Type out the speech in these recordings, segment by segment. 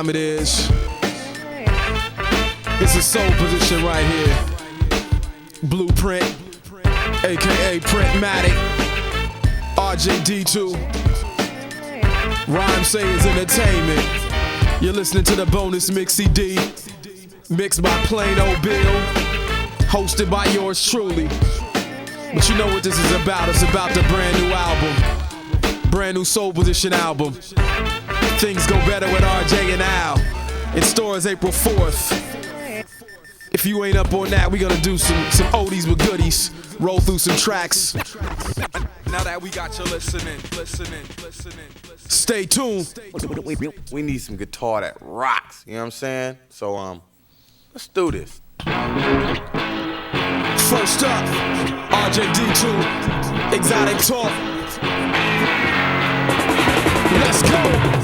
time it is. It's a soul position right here. Blueprint, aka Printmatic, RJD2, Rhyme Sayers Entertainment. You're listening to the bonus mix CD, mixed by Plain Old Bill, hosted by yours truly. But you know what this is about. It's about the brand new album, brand new soul position album. Things Go Better with RJ and Al. In stores April 4th. If you ain't up on that, we gonna do some oldies with goodies. Roll through some tracks. Now that we got you listening. Stay tuned. We need some guitar that rocks, you know what I'm saying? So let's do this. First up, RJD2, Exotic Talk. Let's go.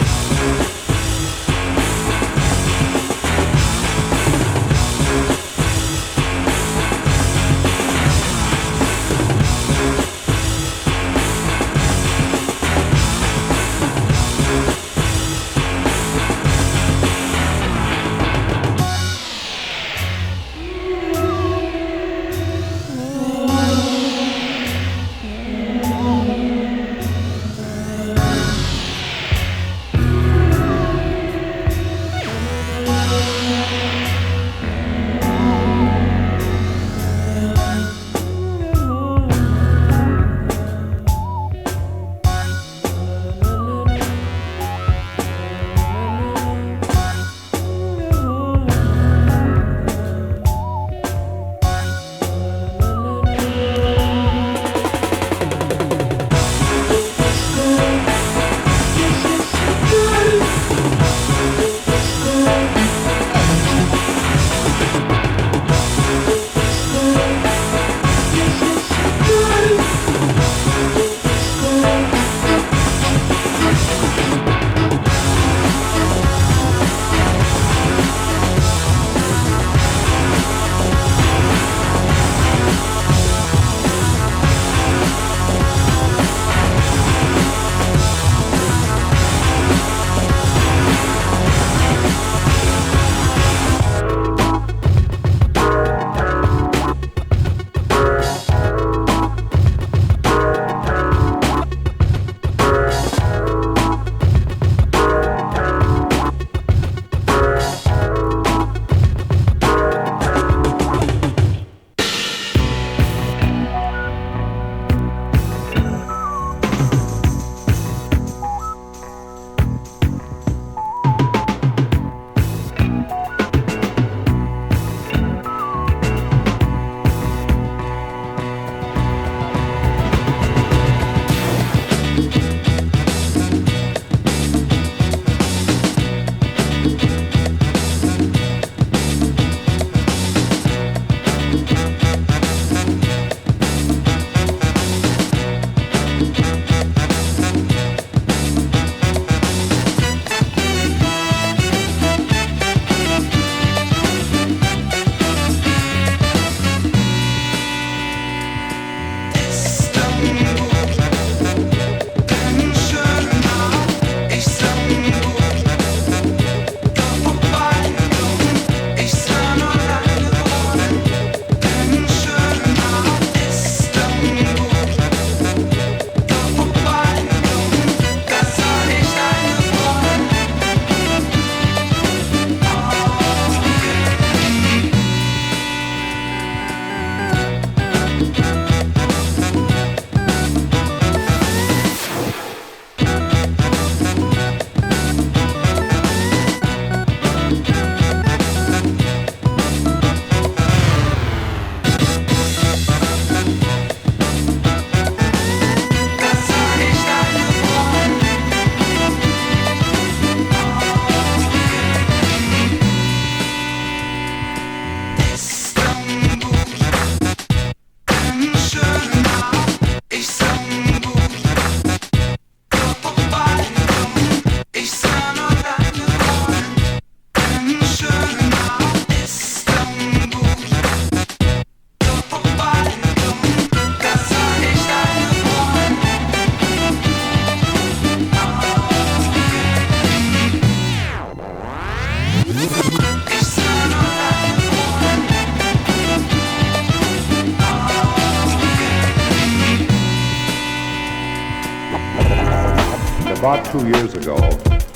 about 2 years ago,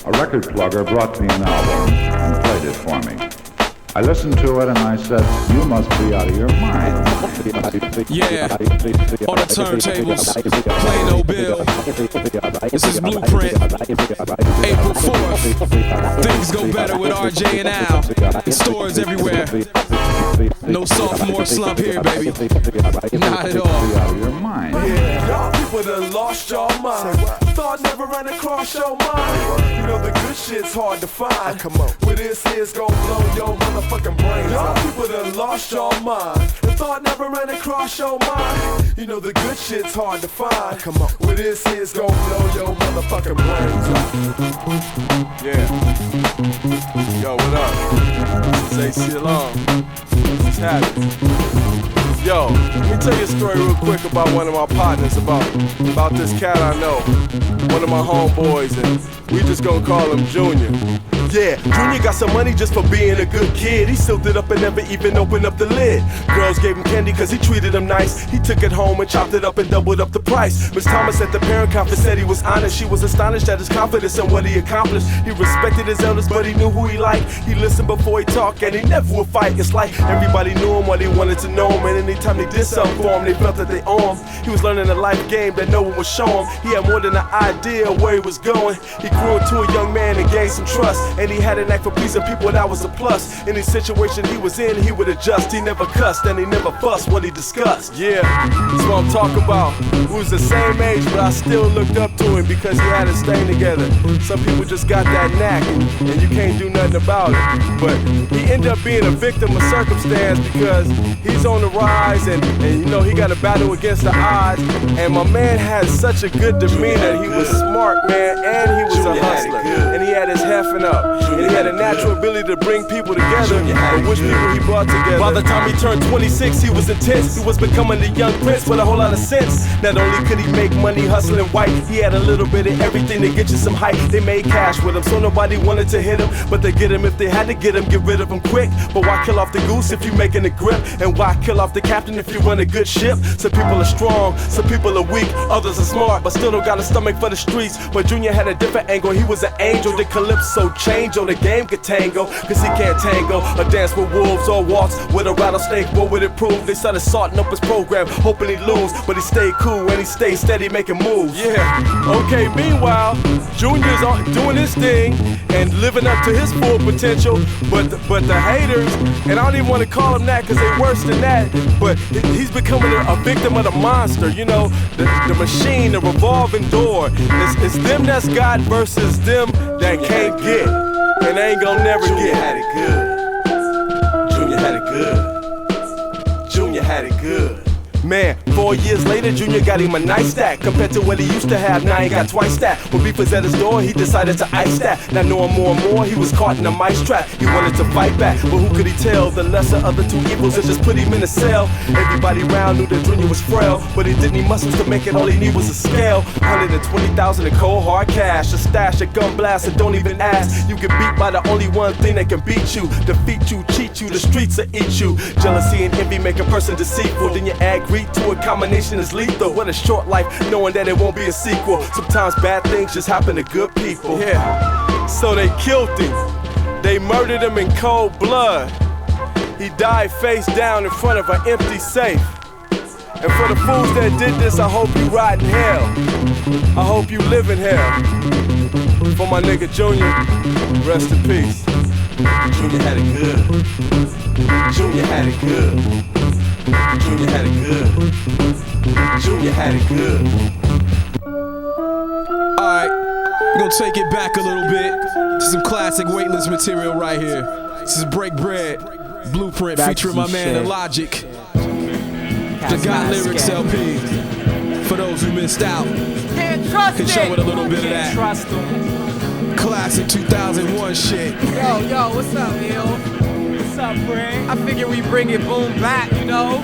a record plugger brought me an album and played it for me. I listened to it and I said, you must be out of your mind. Yeah, on the turntables, plain old bill. This is Blueprint. April 4th, things go better with RJ and Al. In stores everywhere. No sophomore slump here, baby. Not at all. Out of your mind. Yeah, y'all people done lost y'all mind. Thought never ran across your mind. You know the good shit's hard to find. Come on, with this here's gon' blow your motherfucking brains. Y'all people done lost y'all mind. Thought never ran across your mind. You know the good shit's hard to find. Come on, with this here's gon' blow your motherfucking brains. Yeah. Yo, what up? This is Aceyalone. What's happening? Yo, let me tell you a story real quick about one of my partners, about this cat I know. One of my homeboys, and we just gonna call him Junior. Yeah, Junior got some money just for being a good kid. He sealed it up and never even opened up the lid. Girls gave him candy cause he treated them nice. He took it home and chopped it up and doubled up the price. Miss Thomas at the parent conference said he was honest. She was astonished at his confidence and what he accomplished. He respected his elders but he knew who he liked. He listened before he talked and he never would fight. It's like everybody knew him while they wanted to know him. And anytime they did something for him, they felt that they owned him. He was learning a life game that no one would show him. He had more than an idea of where he was going. He grew into a young man and gained some trust. And he had a knack for pleasing people, that was a plus. Any situation he was in, he would adjust. He never cussed and he never fussed what he discussed. Yeah, that's what I'm talking about. We was the same age, but I still looked up to him because he had his thing together. Some people just got that knack and you can't do nothing about it. But he ended up being a victim of circumstance because he's on the rise and you know he got a battle against the odds. And my man had such a good demeanor. He was smart, man, and he was a hustler. And he had his heffing up. And he had a natural ability to bring people together and which people he brought together. By the time he turned 26, he was intense. He was becoming the young prince with a whole lot of sense. Not only could he make money hustling white, he had a little bit of everything to get you some hype. They made cash with him, so nobody wanted to hit him. But they get him if they had to get him, get rid of him quick. But why kill off the goose if you making a grip? And why kill off the captain if you run a good ship? Some people are strong, some people are weak, others are smart, but still don't got a stomach for the streets. But Junior had a different angle, he was an angel. The calypso change on the game could tango, cause he can't tango or dance with wolves or waltz with a rattlesnake. What would it prove? They started salting up his program, hoping he'd lose, but he stayed cool and he stayed steady making moves. Yeah, okay, meanwhile, Junior's doing his thing and living up to his full potential, but the haters, and I don't even want to call them that cause they worse than that, but he's becoming a victim of the monster, you know, the machine, the revolving door. It's them that's God versus them that can't get, and they ain't gonna never Junior get. had it good. Junior had it good. Junior had it good. Man, 4 years later, Junior got him a nice stack. Compared to what he used to have, now he got twice that. When beef was at his door, he decided to ice that. Now knowing more and more, he was caught in a mice trap. He wanted to fight back, but who could he tell? The lesser of the two evils that just put him in a cell. Everybody around knew that Junior was frail, but he didn't need muscles to make it. All he need was a scale. 120,000 in cold hard cash, a stash, a gun blast, and don't even ask. You get beat by the only one thing that can beat you, defeat you, cheat you, the streets will eat you. Jealousy and envy make a person deceitful. Then you add greed to a combination is lethal. What a short life, knowing that it won't be a sequel. Sometimes bad things just happen to good people. Yeah, so they killed him. They murdered him in cold blood. He died face down in front of an empty safe. And for the fools that did this, I hope you rot in hell. I hope you live in hell. For my nigga Junior, rest in peace. Junior had it good. Junior had it good. Junior had it good. Junior had it good. Alright, we're gonna take it back a little bit to some classic weightless material right here. This is Break Bread, Blueprint featuring my man Illogic. The God Lyrics LP. For those who missed out, can show it a little bit of that classic 2001 shit. Yo, what's up, Neil? What's up, Brand? I figure we bring it boom back, you know?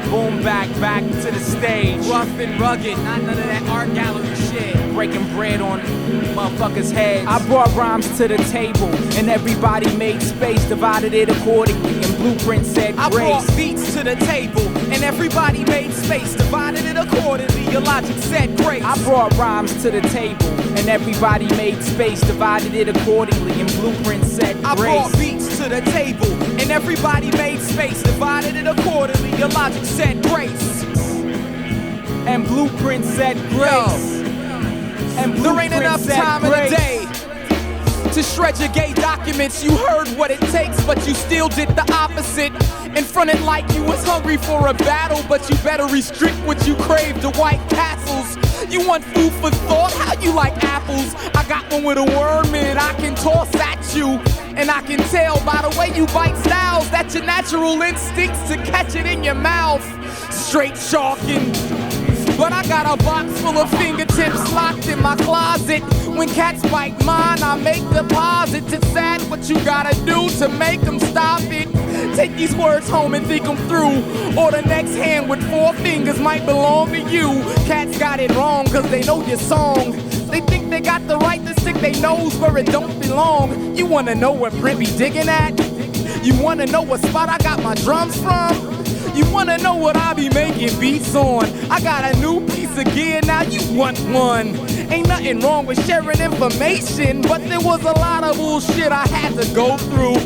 Boom back to the stage. Rough and rugged, not none of that art gallery shit. Breaking bread on motherfuckers' heads. I brought rhymes to the table, and everybody made space, divided it accordingly, and Blueprint said grace. I brought beats to the table, and everybody made space, divided it accordingly. Illogic said grace. I brought rhymes to the table, and everybody made space, divided it accordingly, and Blueprint said grace. I brought beats to the table, and everybody made space, divided it accordingly. Illogic said grace, and Blueprint said grace. And there ain't enough time in the day to shred your gay documents. You heard what it takes, but you still did the opposite. And fronted like you was hungry for a battle, but you better restrict what you crave to White Castles. You want food for thought? How you like apples? I got one with a worm in it I can toss at you. And I can tell by the way you bite styles that your natural instincts to catch it in your mouth. Straight sharking. But I got a box full of fingertips locked in my closet. When cats bite mine, I make deposits. It's sad what you gotta do to make them stop it. Take these words home and think them through, or the next hand with 4 fingers might belong to you. Cats got it wrong cause they know your song. They think they got the right to stick their nose where it don't belong. You wanna know where Brent be digging at? You wanna know what spot I got my drums from? You wanna know what I be making beats on? I got a new piece of gear, now you want one. Ain't nothing wrong with sharing information, but there was a lot of bullshit I had to go through.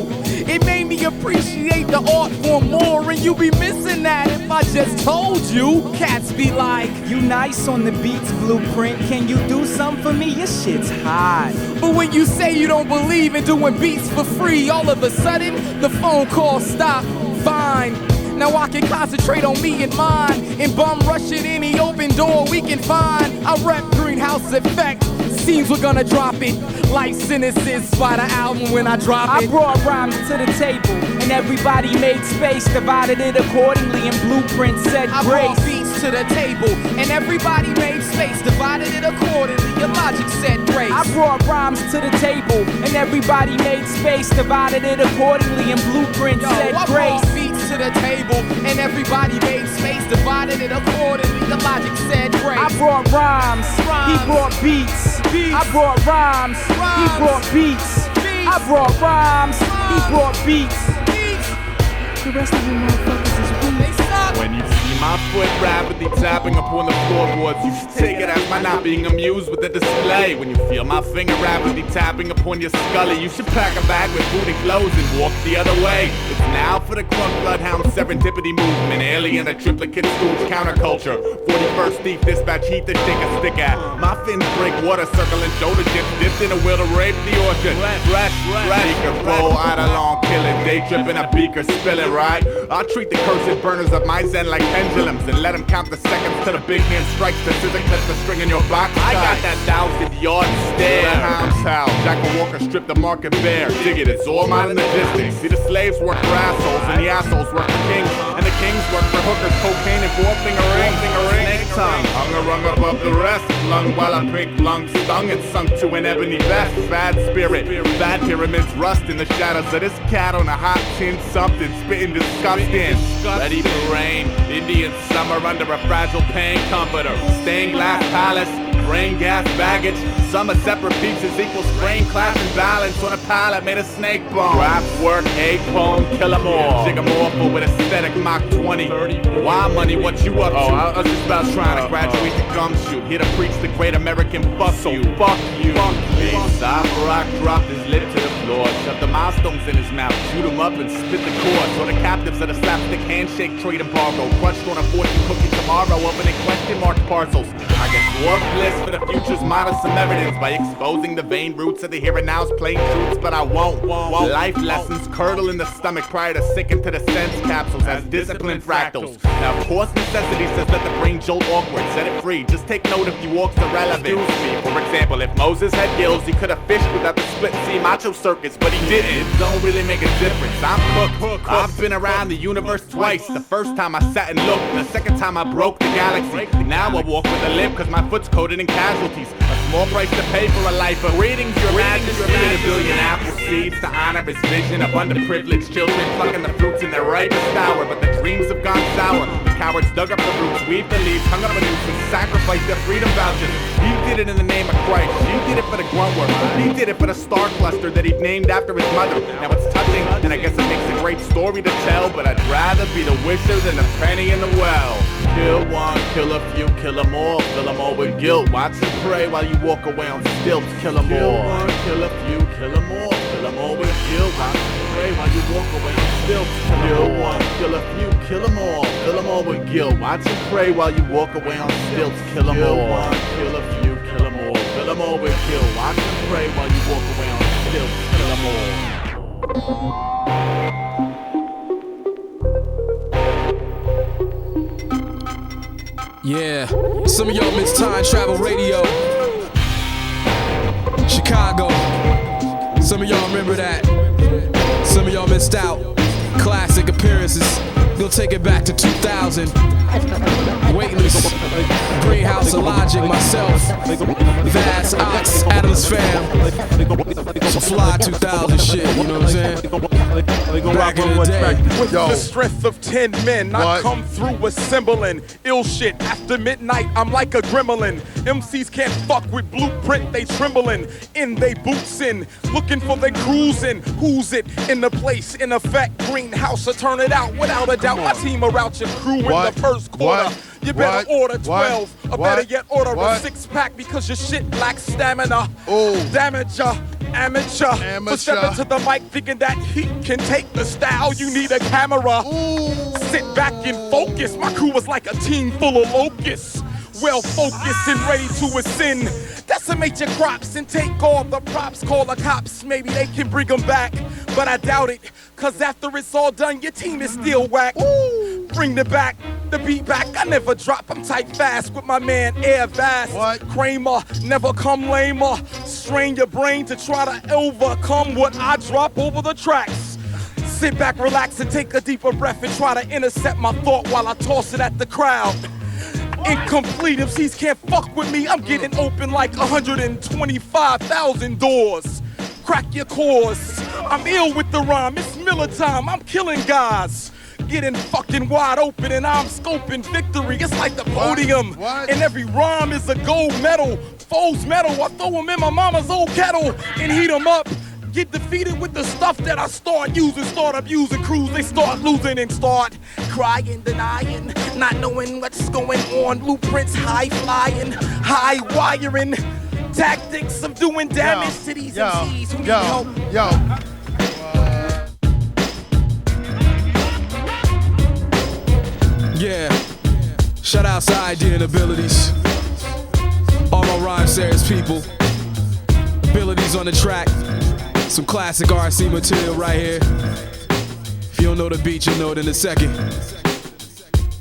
It made me appreciate the art form more, and you be missing that if I just told you. Cats be like, you nice on the beats, Blueprint. Can you do something for me? Your shit's hot. But when you say you don't believe in doing beats for free, all of a sudden, the phone call stopped. Fine. Now I can concentrate on me and mine, and bum rush at any open door we can find. I rep Greenhouse Effect. Seems we're gonna drop it like Cynicis by the album when I drop it. I brought rhymes to the table, and everybody made space, divided it accordingly, and Blueprint said grace. I brought beats to the table, and everybody made space, divided it accordingly. Illogic said grace. I brought rhymes to the table, and everybody made space, divided it accordingly, and Blueprint said grace. To the table, and everybody made space, divided it accordingly. Illogic said grace. I brought rhymes, he brought beats. I brought rhymes, he brought beats. I brought rhymes, he brought beats. The rest of you motherfuckers is weak. When you see my foot rapidly tapping upon the floorboards, you should take it as my not being amused with the display. When you feel my finger rapidly tapping upon your scully, you should pack a bag with food and clothes and walk the other way. It's now for the crunk bloodhound serendipity movement, alien a triplicate schools counterculture. 41st thief dispatch heat the thing a stick at. My fins break water circling shoulder dips, dipped in a wheel to rape the orchard. Fresh, beaker bowl, Eyedea kill it, day tripping a beaker, spill it right. I'll treat the cursed burners of my zen like pendulums and let them count the seconds till the big hand strikes the scissor clips the string in your box. I got that 1,000-yard stare. The hound's howl, Jack Walker stripped the market bare. Dig it, it's all mine in the distance. See the slaves work for assholes and the assholes work for kings, and the kings work for hookers, cocaine and 4-finger ring. Snake tongue, hung a rung above the rest. Lung while I pink lung stung and sunk to an ebony vest. Bad spirit, bad pyramids rust in the shadows of this cat on a hot tin something, spitting disgusting. Ready for rain, Indian summer under a fragile pain comforter. Stained glass palace, brain gas baggage. Some are separate pieces equals brain class and balance on a pallet made of snake bone. Rap work, a poem, kill 'em all. Jiggamorphle with aesthetic Mach 20. Why money, what you up to? I was just about trying to graduate the gumshoe. Here to preach the great American fuck you. Fuck you. Aesop rock dropped his lip to the floor. Shoved the milestones in his mouth. Shoot him up and spit the cords. Or the captives of the slapstick handshake trade embargo. Crushed on a fortune cookie tomorrow. Opening question mark parcels. I get more bliss for the future's modest some evidence by exposing the vain roots of the here and now's plain truths, but I won't. Life lessons curdle in the stomach prior to sinking to the sense capsules as disciplined fractals. Now, of course, necessity says let the brain jolt awkward, set it free. Just take note if you walk's irrelevant. Excuse me, for example, if Moses had gills, he could have fished without the split sea macho circus, but he didn't. It don't really make a difference. I'm cooked. I've been around the universe twice. The first time I sat and looked, and the second time I broke the galaxy. Now I walk with a limp cause my foot's coated in casualties. A small price to pay for a life of readings. Your majesty, a billion apple seeds to honor his vision of underprivileged children plucking the fruits in their ripest hour. But the dreams have gone sour. The cowards dug up the roots, weaved the leaves, hung up a noose, and sacrificed their freedom vouchers. He did it in the name of Christ. He did it for the grunt work. He did it for the star cluster that he named after his mother. Now it's touching, and I guess it makes a great story. story to tell, but I'd rather be the wisher than the penny in the well. Kill one, kill a few, kill them all, fill them all with guilt. Watch and pray while you walk away on stilts, kill them all. Kill one, kill a few, kill them all, fill them all with guilt. Watch and pray while you walk away on stilts, kill one, kill a few, kill them all, fill them all with guilt. Watch and pray while you walk away on stilts, kill them all. Kill one, kill a few, kill them all, fill them all with guilt. Watch and pray while you walk away on stilts, kill them all. Yeah, some of y'all miss Time Travel Radio. Chicago, some of y'all remember that. Some of y'all missed out. Classic appearances. We'll take it back to 2000. Weightless, Greenhouse, Illogic, myself, Vast, Ox, Adams Fam. Some fly 2000 shit, you know what I'm saying? Back in the day. With the strength of 10 men, I come through assembling ill shit. After midnight, I'm like a gremlin. MCs can't fuck with blueprint, they trembling. In they boots in, looking for they cruising. Who's it in the place? In effect, Greenhouse, or turn it out without a doubt. My team are out your crew in the first quarter. You better order 12, or better yet order a 6-pack because your shit lacks stamina. Damage ya, amateur. For stepping to the mic thinking that he can take the style. You need a camera. Sit back and focus. My crew was like a team full of locusts. Well focused and ready to ascend. Decimate your crops and take all the props. Call the cops, maybe they can bring them back. But I doubt it, cause after it's all done, your team is still whack. Bring the beat back, I never drop. I'm tight fast with my man Aire Vast. Kramer, never come lamer. Strain your brain to try to overcome what I drop over the tracks. Sit back, relax, and take a deeper breath and try to intercept my thought while I toss it at the crowd. Incomplete MCs can't fuck with me. I'm getting open like 125,000 doors. Crack your cores. I'm ill with the rhyme. It's Miller time. I'm killing guys. Getting fucking wide open and I'm scoping victory. It's like the podium. And every rhyme is a gold medal. Foes medal. I throw them in my mama's old kettle and heat them up. Get defeated with the stuff that I start using, start abusing crews, they start losing and start crying, denying, not knowing what's going on. Blueprints, high flying, high wiring, tactics of doing damage to these MCs who need help. Yeah, shout out to Eyedea and abilities. All my rhyme series people, abilities on the track. Some classic RC material right here. If you don't know the beat, you'll know it in a second.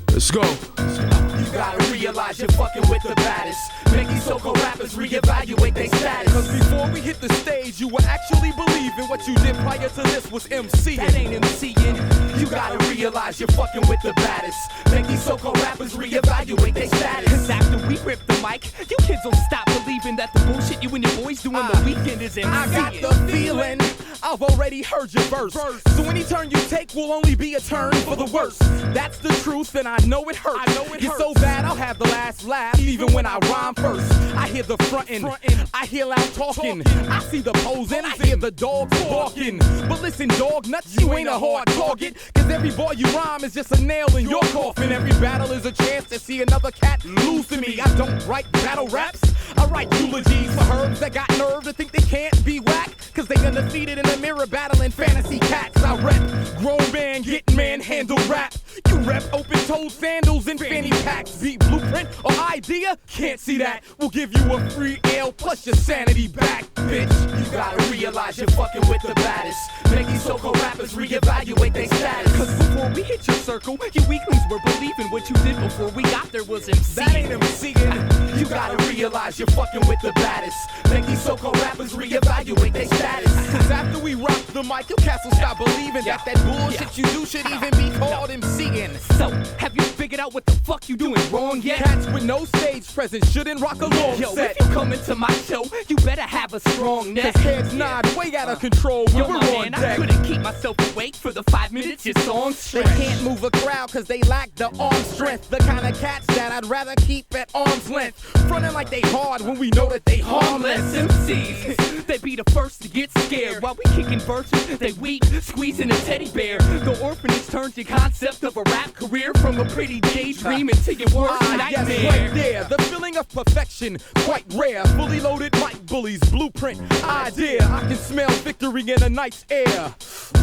Let's go. You gotta realize you're fucking with the baddest. Make these so-called rappers reevaluate their status. Cause before we hit the stage, you were actually believing what you did prior to this was MCing. That ain't MCing. You gotta realize you're fucking with the baddest. Make these so-called rappers reevaluate their status. Cause after we rip the mic, you kids don't stop believing that the bullshit you and your boys do on the weekend is MCing. I got the feeling I've already heard your verse. So any turn you take will only be a turn for the worse. That's the truth and I know it hurts. You're so bad I'll have the last laugh even when I rhyme first. I hear the frontin', I hear loud talking. I see the posing, I hear the dogs barking. But listen, dog nuts, you ain't a hard target. Cause every bar you rhyme is just a nail in your coffin. Every battle is a chance to see another cat lose to me. I don't write battle raps, I write eulogies for herbs that got nerve to think they can't be whack. Cause they undefeated in the mirror battling fantasy cats. I rep grown man, get manhandle rap. You rep open-toed sandals and fanny packs. Beat Blueprint or Eyedea, can't see that. We'll give you a free L plus your sanity back, bitch. You gotta realize you're fucking with the baddest. Make these so-called rappers reevaluate their status. Cause before we hit your circle, you weaklings were believing what you did before we got there was MCing. That ain't MCing. You gotta realize you're fucking with the baddest. Make these so-called rappers reevaluate their status. Cause after we rock the mic, your cats will stop believing that bullshit you do should even be called MCing. So, have you figured out what the fuck you doing wrong yet? Cats with no stage presence shouldn't rock a long Yo, set. if you come into my show, you better have a strong neck. Cause heads nod way out of control when Yo, we're my on man, deck. I couldn't keep myself awake. for the 5 minutes your song's They stretch. can't move a crowd cause they lack the arm strength. The kind of cats that I'd rather keep at arm's length. Frontin' like they hard when we know that they harmless. MCs, they be the first to get scared. While we kicking verses, they weep, squeezing a teddy bear. The orphanage turns your concept of a rap career from a pretty daydream into your worst nightmare. Yes, right there, the feeling of perfection, quite rare. Fully loaded mic bullies, blueprint, idea. I can smell victory in a night's air.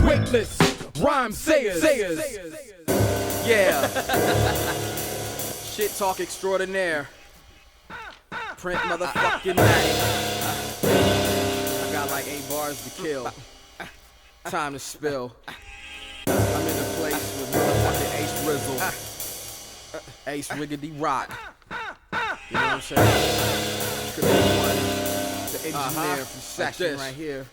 Weightless, rhyme sayers. Yeah. Shit talk extraordinaire. Print motherfucking night. I got like 8 bars to kill. Time to spill. I'm in the place with motherfucking Ace Rizzle. Ace Riggedy Rock. You know what I'm saying? Could be one. The engineer from Section right here.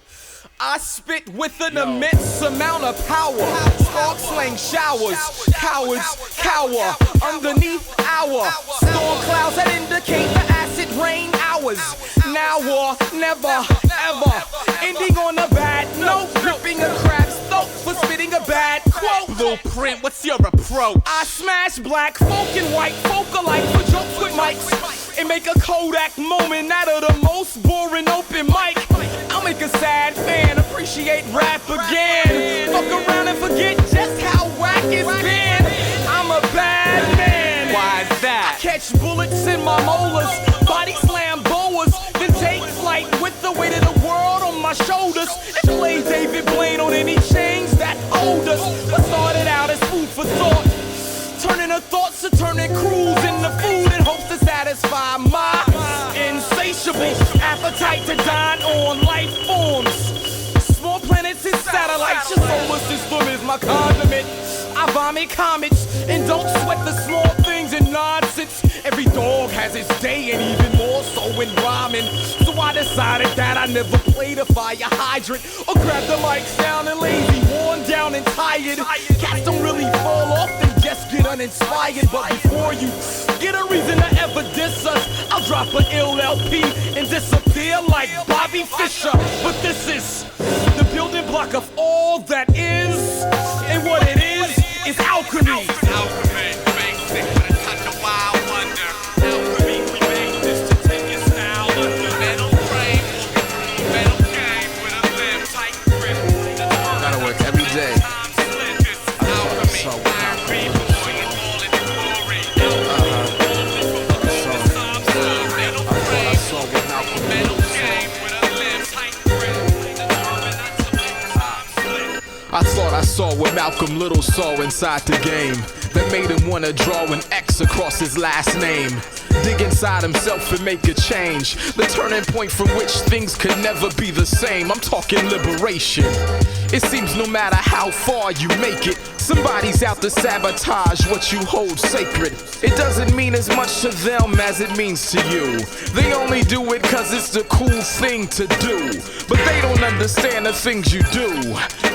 I spit with an immense amount of power. Spark slang showers. Cowards cower underneath our storm clouds that indicate the acid rain hours. Now or never, ever. Ending on a bad note. Gripping a crab's throat for spitting a bad quote. Blueprint, what's your approach? I smash black folk and white folk alike for jokes with mics. And make a Kodak moment out of the most boring open mic. I'll make a sad fan appreciate rap again. Fuck around and forget just how whack it's been. I'm a bad man. Why is that? I catch bullets in my molars, body slam boas, then take flight with the weight of the world on my shoulders. And play David Blaine on any chains that hold us. But started out as food for thought. Turning her thoughts to turning crews into food in hopes to satisfy my insatiable appetite to dine on life forms. Small planets and satellites, your solar system is my condiment. I vomit comets and don't sweat the small things and nonsense. Every dog has its day and even more so in rhyming. So I decided that I never played a fire hydrant or grab the mic sounding lazy, worn down and tired. Cats don't really fall off, they just get uninspired. But before you get a reason to ever diss us, I'll drop an ill LP and disappear like Bobby Fischer. But this is the building block of all that is, and what it is alchemy. Alchemy, basic with a touch of wild wonder. Alchemy, we made this to take your style under. Metal frame, metal game with a limb tight grip. Gotta work every day. I thought I saw what Malcolm Little saw inside the game that made him wanna draw an X across his last name. Dig inside himself and make a change. The turning point from which things could never be the same. I'm talking liberation. It seems no matter how far you make it, somebody's out to sabotage what you hold sacred. It doesn't mean as much to them as it means to you. They only do it cause it's the cool thing to do. But they don't understand the things you do.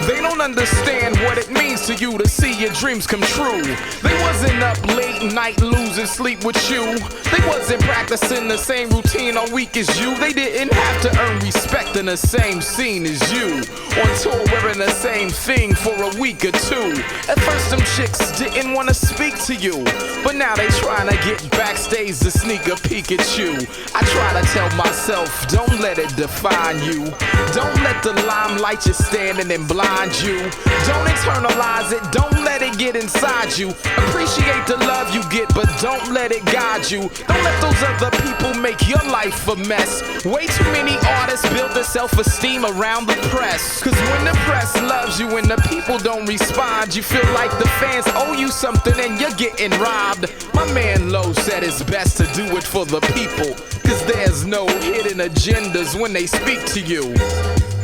They don't understand what it means to you to see your dreams come true. They wasn't up late night losing sleep with you. They wasn't practicing the same routine all week as you. They didn't have to earn respect in the same scene as you. On tour wearing the same thing for a week or two. At first them chicks didn't wanna speak to you, but now they trying to get backstage to sneak a peek at you. I try to tell myself, don't let it define you. Don't let the limelight you're standing and blind you. Don't internalize it, don't let it get inside you. Appreciate the love you get, but don't let it guide you. Don't let those other people make your life a mess. Way too many artists build their self-esteem around the press. Cause when the press loves you and the people don't respond, you feel like the fans owe you something and you're getting robbed. My man Lowe said it's best to do it for the people, cause there's no hidden agendas when they speak to you.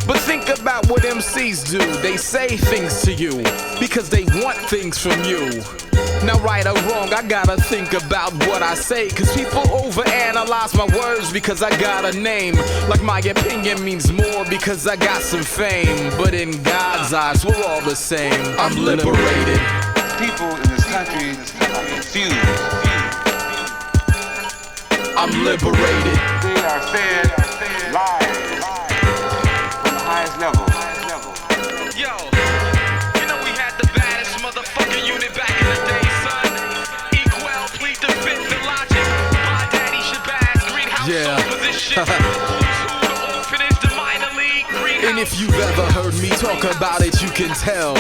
But think about what MCs do. They say things to you because they want things from you. Now right or wrong, I gotta think about what I say, cause people overanalyze my words because I got a name. Like my opinion means more because I got some fame. But in God's eyes, we're all the same. I'm liberated. People in this country are confused. I'm liberated. They are fed lies from the highest level. Yo, you know And if you've ever heard me talk about it, you can tell.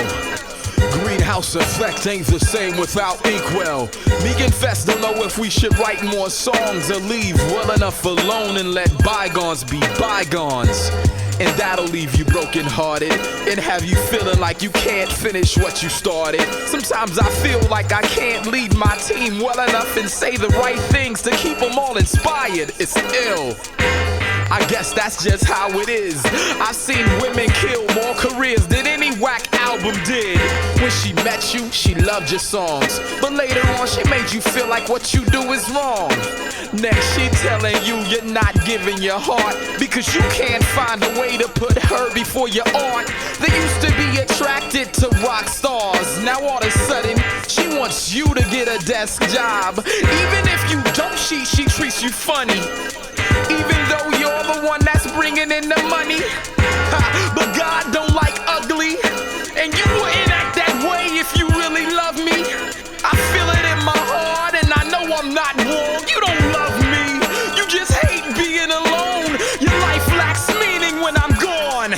Greenhouse effect ain't the same without inkwell. Me and Fest don't know if we should write more songs or leave well enough alone and let bygones be bygones. And that'll leave you brokenhearted and have you feeling like you can't finish what you started. Sometimes I feel like I can't lead my team well enough and say the right things to keep them all inspired. It's ill. I guess that's just how it is. I've seen women kill more careers than any whack album did. When she met you, she loved your songs, but later on she made you feel like what you do is wrong. Next she telling you you're not giving your heart because you can't find a way to put her before your art. They used to be attracted to rock stars. Now all of a sudden she wants you to get a desk job. Even if you don't, she treats you funny. Even though you're the one that's bringing in the money. But God don't like ugly, and you wouldn't act that way if you really love me. I feel it in my heart and I know I'm not wrong. You don't love me, you just hate being alone. Your life lacks meaning when I'm gone.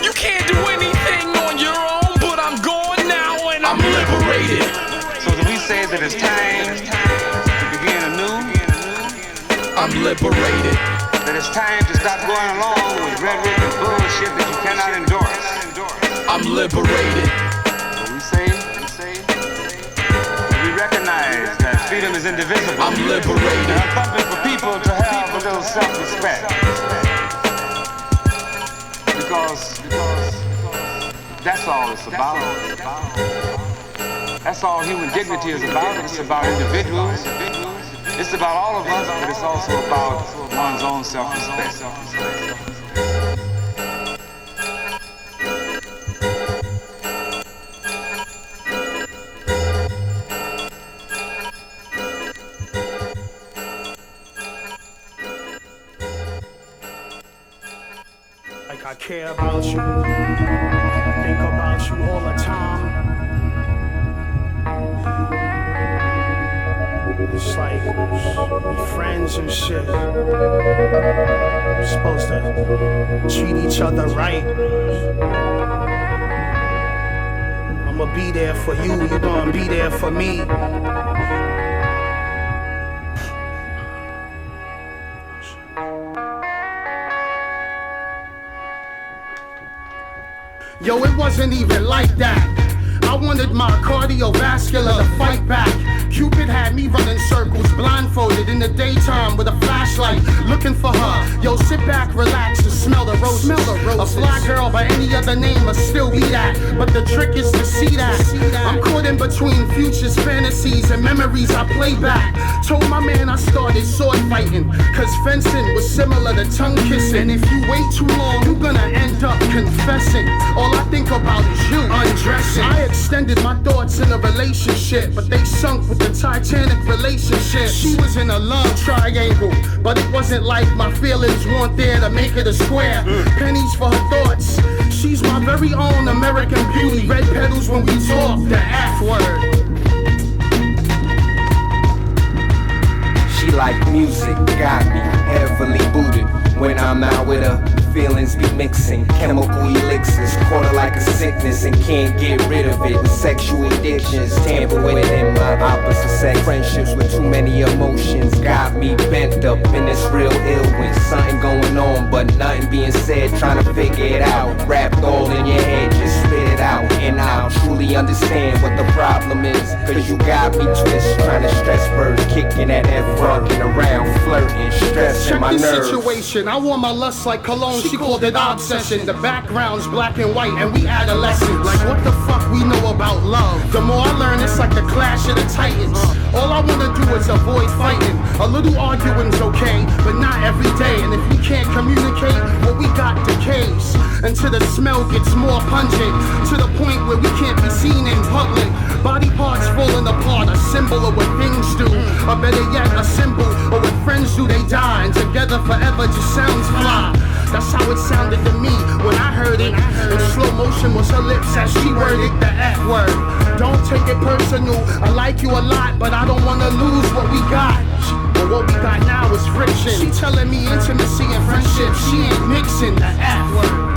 You can't do anything on your own, but I'm gone now and I'm liberated. So do we say that it's time to begin anew? I'm liberated. That it's time to stop going along with rhetoric and bullshit that you cannot endorse. I'm liberated. So we say, we recognize that freedom is indivisible. I'm liberated. And I'm pumping for people to have a little self-respect. Because that's all it's about. That's all human dignity is about. It's about individuals. It's about all of us, but it's also about one's own self-respect. Like I care about you, think about you all the time. It's like we friends and shit. We're supposed to treat each other right. I'ma be there for you, you gonna be there for me. Yo, it wasn't even like that. I wanted my cardiovascular to fight back. Cupid had me running circles, blindfolded in the daytime with a flashlight, looking for her. Yo, sit back, relax, and smell the roses. A fly girl by any other name must still be that. But the trick is to see that. I'm caught in between futures, fantasies, and memories I play back. Told my man I started sword fighting, cause fencing was similar to tongue kissing. And if you wait too long, you're gonna end up confessing. All I think about is you undressing. I extended my thoughts in a relationship, but they sunk with the Titanic relationship. She was in a love triangle, but it wasn't like my feelings weren't there to make it a square. Pennies for her thoughts. She's my very own American beauty. Red petals when we talk, the F word. She like music, got me heavily booted. When I'm out with her, feelings be mixing. Chemical elixirs, caught her like a sickness and can't get rid of it. With sexual addictions, tamper with it in my opposite sex. Friendships with too many emotions got me bent up in this real ill when something going on but nothing being said. Trying to figure it out, wrapped all in your head, just spit it out. And I'll truly understand what the problem is, cause you got me twisted, trying to stress birds, kicking at that rocking around, flirting, stressing my nerves. Situation. I wore my lust like cologne, she called it obsession. The background's black and white and we adolescents. Like what the fuck we know about love? The more I learn, it's like the clash of the titans. All I wanna do is avoid fighting. A little arguing's okay, but not every day. And if we can't communicate, what we got decays until the smell gets more pungent, to the point where we can't be seen in public. Body parts falling apart, a symbol of what things do. Or better yet, a symbol of what friends do, they die. And together forever just sounds fly. That's how it sounded to me when I heard it. In slow motion was her lips as she worded the F word. Don't take it personal. I like you a lot, but I don't wanna lose what we got. But what we got now is friction. She telling me intimacy and friendship. She ain't mixing the F word.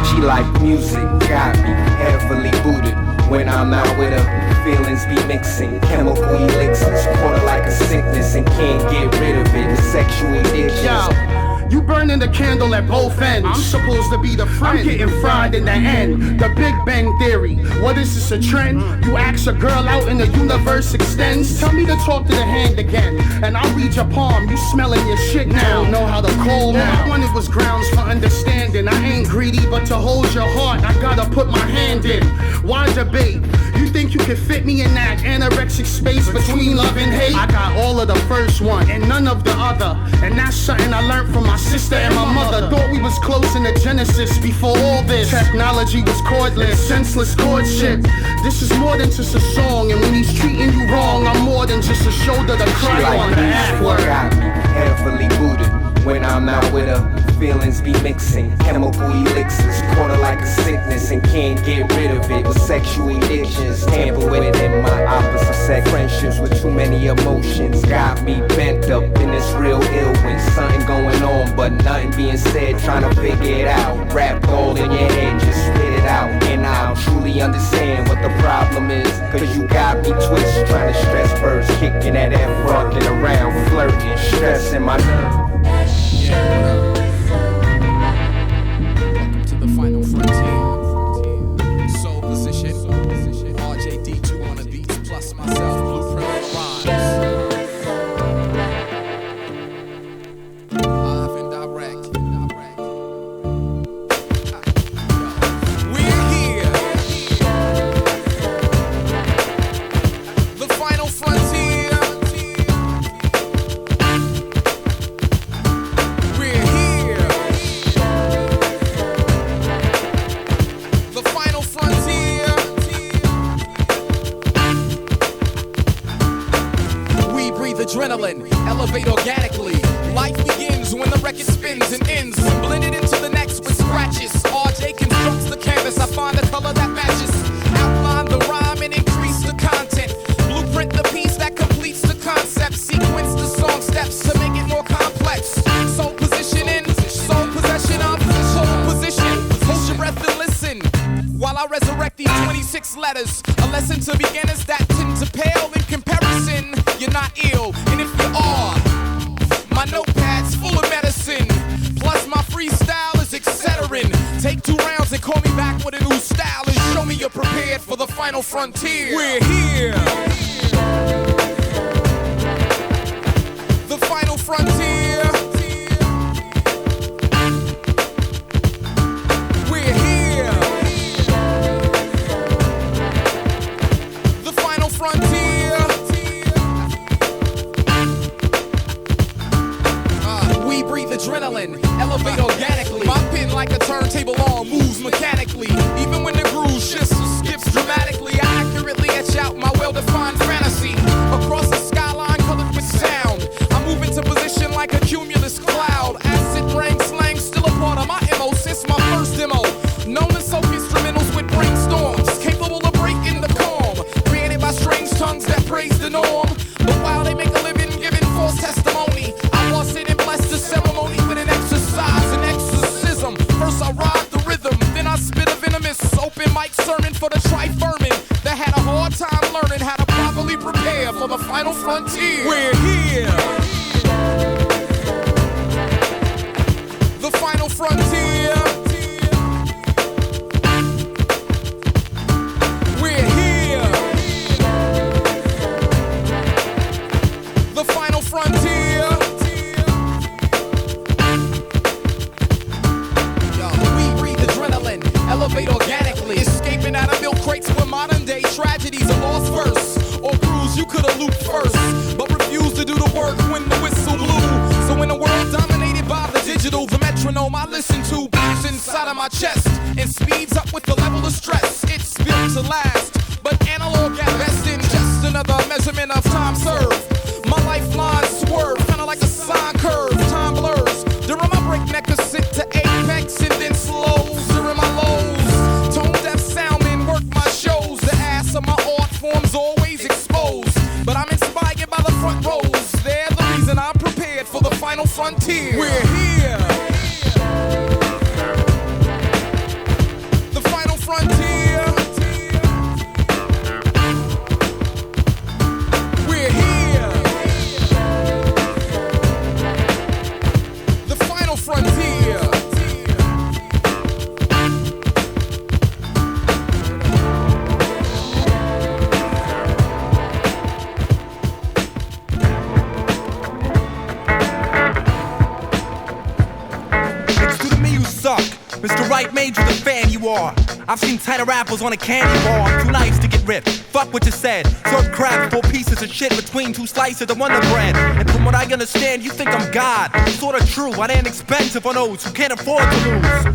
She like music, got me heavily booted. When I'm out with her, feelings be mixing. Chemical elixirs, quarter like a sickness and can't get rid of it. With sexual addictions. Yo, you burning the candle at both ends. I'm supposed to be the friend. I'm getting fried in the end. The Big Bang Theory. What is this, a trend? You ask a girl out and the universe extends. Tell me to talk to the hand again, and I'll read your palm. You smelling your shit now. Know how to call now. I wanted was grounds for understanding. I ain't greedy, but to hold your heart, I gotta put my hand in. Why debate? You think you can fit me in that anorexic space between love and hate? I got all of the first one and none of the other. And that's something I learned from my sister and my mother. Thought we was close in the Genesis before all this. Technology was cordless, senseless courtship. This is more than just a song, and when he's treating you wrong, I'm more than just a shoulder to cry like on. The F word. Got me heavily booted. When I'm out with her, feelings be mixing. Chemical elixirs, quarter like a sickness and can't get rid of it. With sexual addictions, tamper with it in my opposite sex. Friendships with too many emotions got me bent up in this real ill when something going on but nothing being said. Trying to figure it out, wrapped all in your head, just spit it out. And I'll truly understand what the problem is, cause you got me twisted, trying to stress first, kicking that F, rocking around, flirting, stressing my nerve. Welcome to the final frontier. Soul position. RJD2 on the beats, plus myself, Blueprint rhymes. Live and direct. We're here. The final frontier. Adrenaline, elevate organically. Life begins when the record spins and ends, blended into the next with scratches. RJ constructs the canvas, I find the color that matches. Outline the rhyme and increase the content. Blueprint the piece that completes the concept. Sequence the song steps to make it more complex. Soul positioning, soul possession of soul position. Hold your breath and listen while I resurrect these 26 letters. A lesson to beginners that tend to pale in comparison. You're not ill, and if you are, my notepad's full of medicine. Plus my freestyle is etc. Take 2 rounds and call me back with a new style and show me you're prepared for the final frontier. We're here. The final frontier. We're here. The final frontier. Adrenaline, elevate organically. My pen like a turntable arm moves mechanically. Even when the groove shifts or skips dramatically, I accurately etch out my well-defined fantasy. Across the skyline colored with sound, I move into position like a cumulus cloud. Acid rain slang still a part of my MO since my first demo. Known as soak instrumentals with brainstorms, capable of breaking the calm. Created by strange tongues that praise the norm. But while they make a living giving false testimony, I lost it and blessed the ceremony with an exercise, an exorcism. First I ride the rhythm, then I spit a venomous open mic sermon for the tri-vermin that had a hard time learning how to properly prepare for the final frontier. We're here. The final frontier. We're here. The final frontier. Elevate organically, escaping out of milk crates with modern day tragedies. A lost verse or cruise you could have looped first, but refused to do the work when the whistle blew. So in a world dominated by the digital, the metronome I listen to beats inside of my chest and speeds up with the level of stress. It's built to last, but analog at best in just another measurement of time served. My lifeline swerve, kinda like a sine curve. Time blurs during my breakneck ascent to apex and then slows during my lows. Mr. Right made you the fan you are. I've seen tighter apples on a candy bar. I'm too nice to get ripped. Fuck what you said. Serve crab 4 pieces of shit between 2 slices of Wonder Bread. And from what I understand, you think I'm God. Sorta true. I ain't expensive on those who can't afford to lose.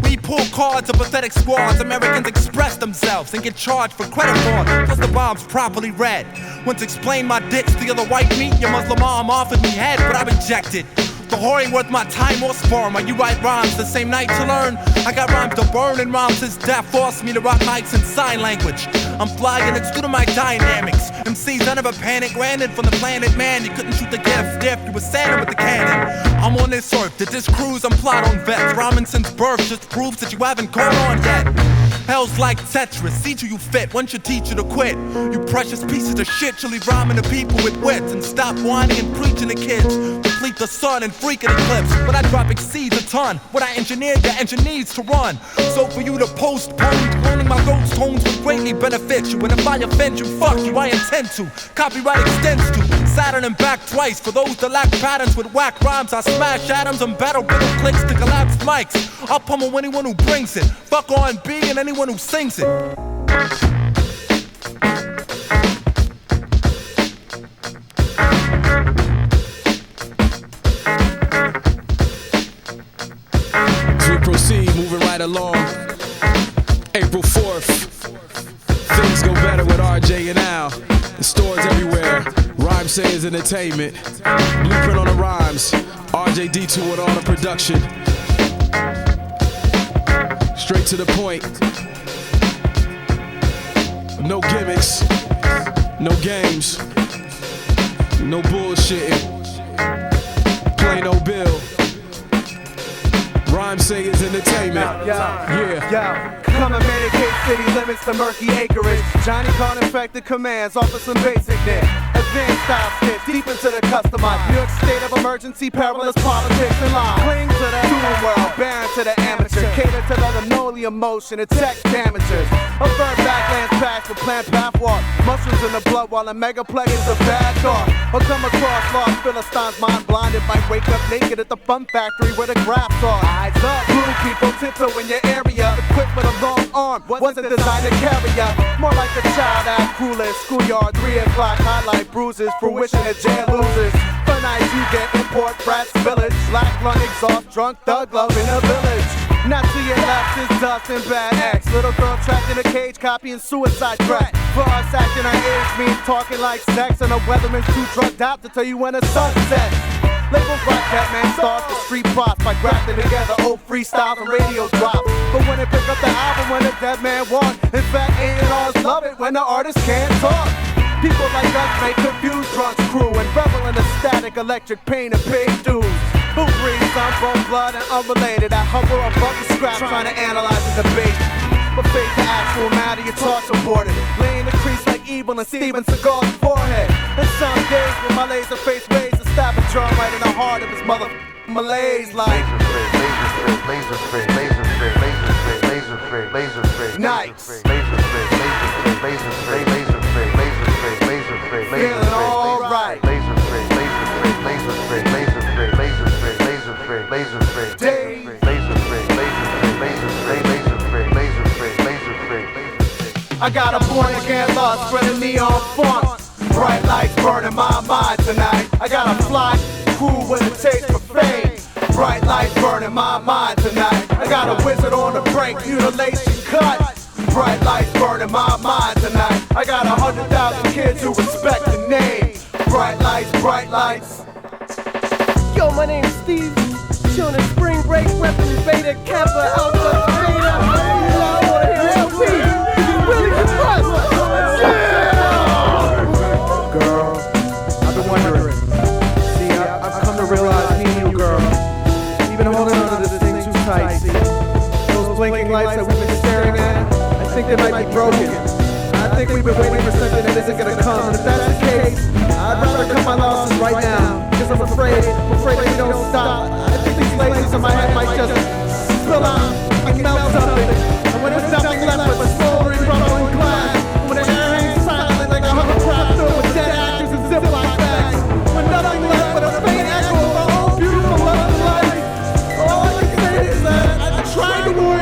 We pull cards of pathetic squads. Americans express themselves and get charged for credit fraud. Plus the bomb's properly read. Once explained my ditch the other white meat, your Muslim mom offered me head, but I rejected. The whore ain't worth my time or sperm. While you write rhymes the same night to learn, I got rhymes to burn and rhymes since death forced me to rock mics in sign language. I'm flying, it's due to my dynamics. MCs, I never panic. Granted, from the planet man, you couldn't shoot the gift if you were Santa with the cannon. I'm on this earth, at this cruise, I'm plot on vets. Rhyming since birth just proves that you haven't caught on yet. Hell's like Tetris, see to you fit, once you teach you to quit. You precious pieces of shit, you'll leave rhyming to people with wits. And stop whining and preaching to kids. Complete the sun and freaking eclipse. But I drop exceeds a ton. What I engineer, your engine needs to run. So for you to postpone, cloning my throat's tones would greatly benefit you. And if I offend you, fuck you, I intend to. Copyright extends to Saturn and back twice. For those that lack patterns with whack rhymes, I smash atoms and battle brittle clicks to collapse mics. I'll pummel anyone who brings it. Fuck R&B and anyone who sings it. As we proceed, moving right along. April 4th, things go better with RJ and Al. In stores everywhere, Rhyme Sayers Entertainment. Blueprint on the rhymes, RJ D2 with all the production. Straight to the point. No gimmicks, no games, no bullshitting. Plain old Bill. Rhyme Sayers Entertainment. Yeah. Come and mitigate city limits to murky acreage. Johnny Con infected commands, offer some basic net. Advanced style skits, deep into the customized. New York state of emergency, perilous politics and lies. Cling to the human world, barren to the amateur. Cater to the linoleum motion, and tech damages. A third backlands packed with plant pathwalk. Mushrooms in the blood while a megaplex is a bad thought. Or come across lost Philistines, mind blinded. Might wake up naked at the fun factory where the graphs are. Eyes up, blue people tiptoe in your area. Equipped with a long arm, wasn't designed to carry ya. More like a child at cruelest schoolyard, 3 o'clock highlight bruises, fruition at jail losers. For nights you get import brats village, black lung exhaust, drunk thug love in a village. Not to your left is dust and bad acts. Little girl trapped in a cage, copying suicide track. For us acting our age means talking like sex, and a weatherman's too drugged out to tell you when the sun sets. Labels like Batman stars the street props by grafting together old freestyles and radio drops. But when they pick up the album when the dead man walks, in fact A&Rs love it when the artist can't talk. People like us may confuse drunks crew and revel in the static electric pain and paid dues. Who breathes on bone, blood and unrelated? I hover above the scrap trying to analyze the debate. But fake the actual matter, your talks aborted. Laying the crease like evil and Steven Seagal's forehead. And some days with my laser face ways to stab a drum right in the heart of his mother malaise like nice. Feeling alright. I got a born again love spreading neon funk. Bright lights burning my mind tonight. I got a fly crew with a taste for fame. Bright lights burning my mind tonight. I got a wizard on the break, mutilation cut. Bright lights burning my mind tonight. I got 100,000 kids who respect the name. Bright lights, bright lights. Yo, my name's Steve. Chillin' spring break, reppin' Beta Kappa Alpha Beta. I wanna hear LP. Really good buzz. Yeah! Girl, I've been wondering. See, I've come to realize me and you, girl, we've been holding on to this thing too tight. See, those blinking lights that we've been staring at, I think they might be broken. I think we've been waiting for something that isn't gonna come. And if that's the case, I'd rather cut my losses right now. Because I'm afraid that we don't stop. I think these lasers in my head might just spill out and melt something. And when there's nothing left but smoldering, rumbling glass, when the air hangs silently like a hovercraft filled with dead actors and Ziploc bags, when nothing left but a faint echo of our own beautiful love and life, all I can say is that I tried to warn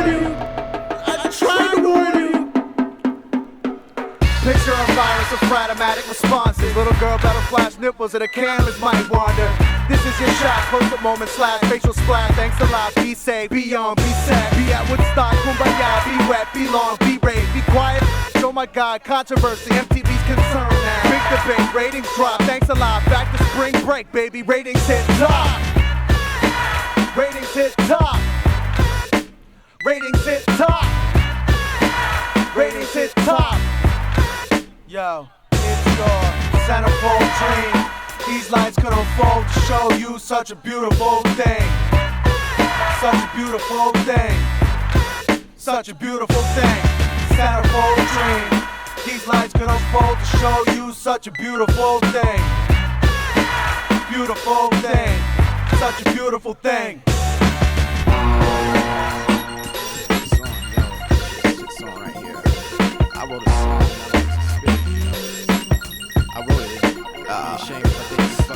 of Fratomatic responses. Little girl better flash nipples and the cameras might wander. This is your shot, post-up moment slash facial splash. Thanks a lot, be safe, be on, be sad. Be at Woodstock, kumbaya, be wet, be long, be brave, be quiet. Oh my God, controversy, MTV's concern now. Big debate, ratings drop, thanks a lot. Back to spring break, baby, ratings hit top. Ratings hit top. Ratings hit top. Ratings hit top. Yo, it's your centerfold dream. These lights could unfold to show you such a beautiful thing. Such a beautiful thing. Such a beautiful thing. Centerfold dream. These lights could unfold to show you such a beautiful thing. Beautiful thing. Such a beautiful thing.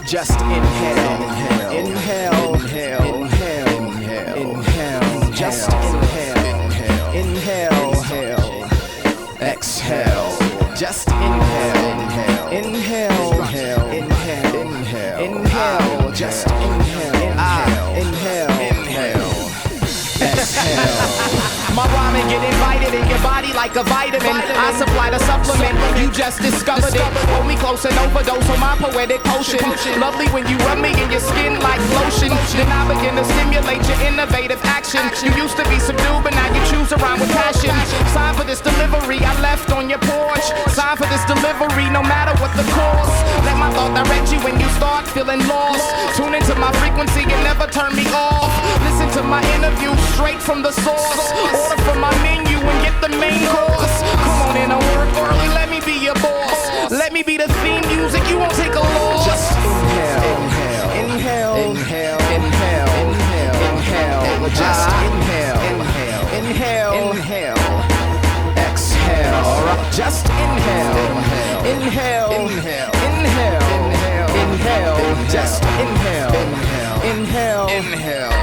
Just inhale, inhale, inhale, inhale, inhale, just inhale, inhale, exhale, just inhale, inhale, inhale, just inhale, inhale, exhale. My rhyming get invited in your body like a vitamin. I supply the supplement, you just discovered it. Hold me close and overdose on my poetic potion. Lovely when you rub me in your skin like lotion. Then I begin to stimulate your innovative action. You used to be subdued, but now you choose to rhyme with passion. Sign for this delivery, I left on your porch. Sign for this delivery, no matter what the cost. Let my thought direct you when you start feeling lost. Tune into my frequency and never turn me off. Listen to my interview straight from the source. Order from my menu and get the main course. Come on in and work early, let me be your boss. Let me be the theme music, you won't take a loss. Just inhale, inhale, inhale, inhale, inhale, inhale. Just inhale, inhale, inhale, exhale. Just inhale, inhale, inhale, inhale, inhale. Just inhale, inhale, inhale,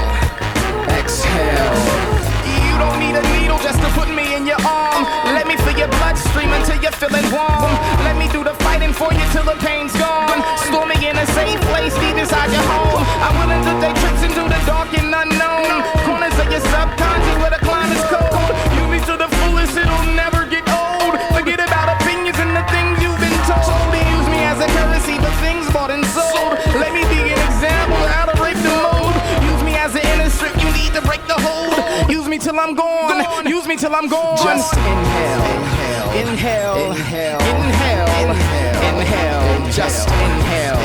exhale. You don't need a needle just to put me in your arm. Let me feel your bloodstream until you're feeling warm. Let me do the fighting for you till the pain's gone. Store me in a safe place deep inside your home. I'm willing to take trips into the dark and unknown corners of your subconscious where the climate's cold. Use me to the fullest, it'll never get old. Forget about opinions and the things you've been told. Use me as a currency for things bought and sold. Let me be an example of how to break the mold. Use me as an inner strip you need to break the hold. Use me till I'm gone. Use me till I'm gone. Just inhale, inhale, inhale, inhale, inhale, inhale. Just inhale,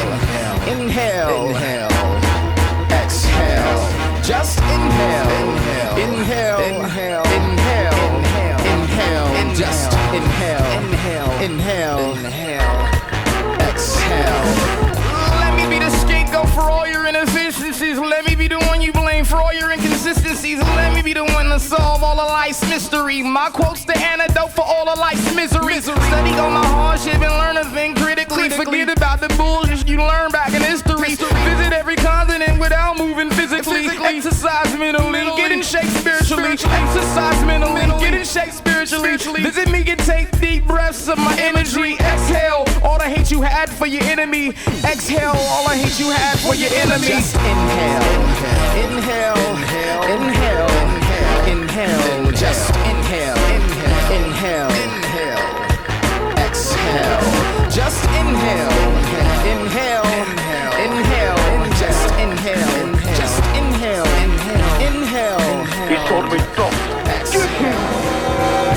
inhale, inhale, exhale. Just inhale, inhale, inhale, inhale, inhale. Just inhale, inhale, inhale, exhale. Let me be the scapegoat for all your inefficiencies. Let me be the one you blame for all your inconsistencies. Let me be the one to solve all of life's mystery. My quote's the antidote for all of life's misery. Study on my hardship and learn to think critically. Forget about the bullshit you learned back in history. Visit every continent without moving physically. Exercise mentally, get in shape spiritually. Exercise mentally, get in shape spiritually. Visit me and take deep breaths of my energy. Exhale all the hate you had for your enemy. Exhale all the hate you had for your enemy. Just inhale, inhale, inhale, inhale, inhale. Just inhale, inhale, inhale, exhale. Just inhale, inhale, inhale, just inhale, just inhale, inhale. He's totally soft.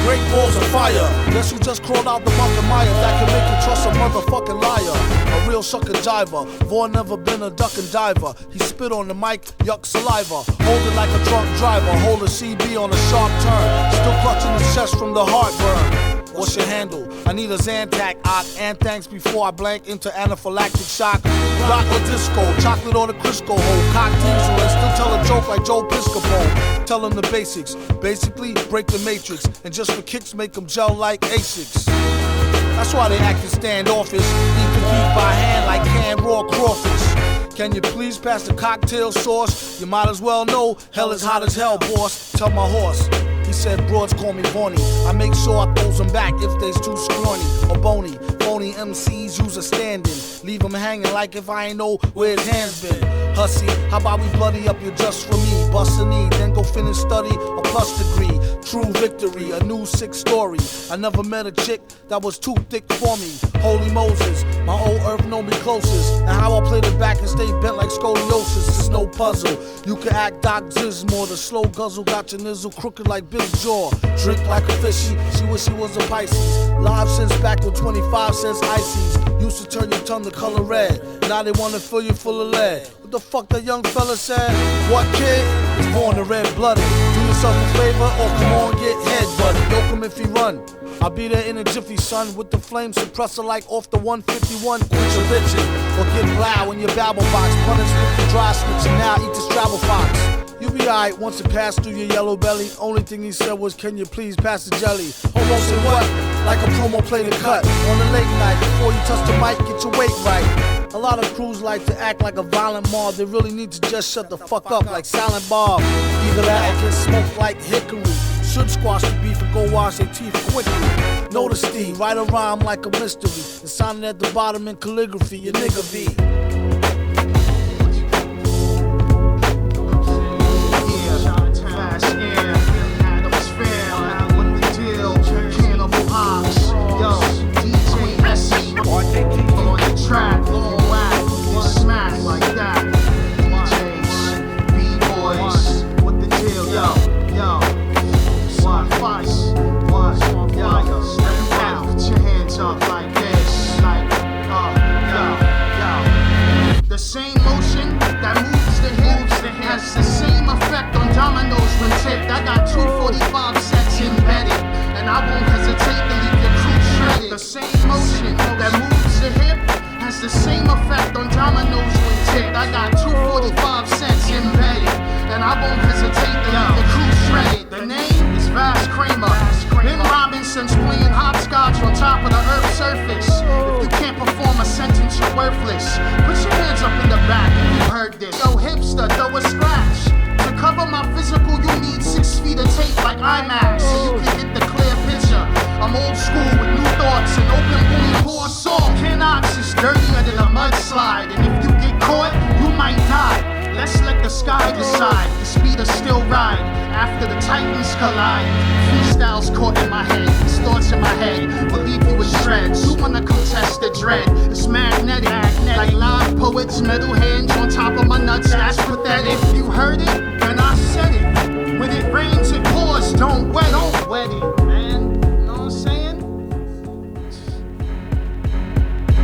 Great balls of fire. Guess who just crawled out the Mother Maya that can make you trust a motherfucking liar? A real sucker jiver. Vaughn never been a duck and diver. He spit on the mic, yuck saliva. Hold it like a drunk driver. Hold a CB on a sharp turn. Still clutching his chest from the heartburn. What's your handle? I need a Zantac, and thanks before I blank into anaphylactic shock. Rock or disco, chocolate or the Crisco hole. Cock diesel and still tell a joke like Joe Piscopo. Tell them the basics. Basically, break the matrix. And just for kicks, make them gel like Asics. That's why they acting standoffish. Eat the beef by hand like canned raw crawfish. Can you please pass the cocktail sauce? You might as well know, hell is hot as hell, boss. Tell my horse. He said broads call me Bonnie. I make sure I throws them back if they's too scrawny or bony. Phony MCs use a stand-in. Leave him hanging like if I ain't know where his hands been. Hussy, how about we bloody up your just for me? Bust a knee, then go finish study a plus degree. True victory, a new sick story. I never met a chick that was too thick for me. Holy Moses, my old earth know me closest. And how I played it back and stay bent like scoliosis is no puzzle. You can act Doc Zizmore, the slow guzzle got your nizzle crooked like Big Jaw. Drink like a fishy, she wish she was a Pisces. Live since back when 25 cents ices. Used to turn your tongue the color red. Now they wanna fill you full of lead. What the fuck that young fella said? What kid? Is born to red-blooded. Do yourself a favor or come on get head-butted. Yoke him if he run. I'll be there in a jiffy, son, with the flame suppressor like off the 151. Quit your bitchin' or get loud in your babble box. Punish with the dry snitch and now eat the Scrabble fox. You'll be alright once it passed through your yellow belly. Only thing he said was, can you please pass the jelly? Almost said what? Like a promo play to cut. On the late night, before you touch the mic, get your weight right. A lot of crews like to act like a violent mob. They really need to just shut the fuck up like Silent Bob. Either that or get smoked like hickory. Should squash the beef and go wash their teeth quickly. Notice the write a rhyme like a mystery. And sign it at the bottom in calligraphy, your nigga V. Track, long whack, get smacked like that. DJs, B-boys, what the deal, yo, what, fights, what, yo, step out, put your hands up like this, like, yo. The same motion that moves the hips has the same effect on dominoes when tipped. I got 245 sets embedded, and I won't hesitate to leave your crew shredded. The same motion that moves the hip has the same effect on dominoes when tipped. I got 245 cents embedded, and I won't hesitate to leave the crew shredded. The name is Vass Kramer. Been Robinson's playing hopscotch on top of the earth's surface. If you can't perform a sentence, you're worthless. Put your hands up in the back if you heard this. Yo, hipster, throw a scratch. To cover my physical, you need 6 feet of tape like IMAX, so you can get the clear picture. I'm old school with new thoughts and open wound pour salt. Canox is dirtier than a mudslide, and if you get caught, you might die. Let's let the sky decide the speed of still ride after the titans collide. Freestyle's caught in my head, these thoughts in my head will leave you with shreds. You wanna contest the dread? It's magnetic, like live poets, metal hands on top of my nuts. That's pathetic. If you heard it, then I said it. When it rains, it pours. Don't wet it, man. You know what I'm saying?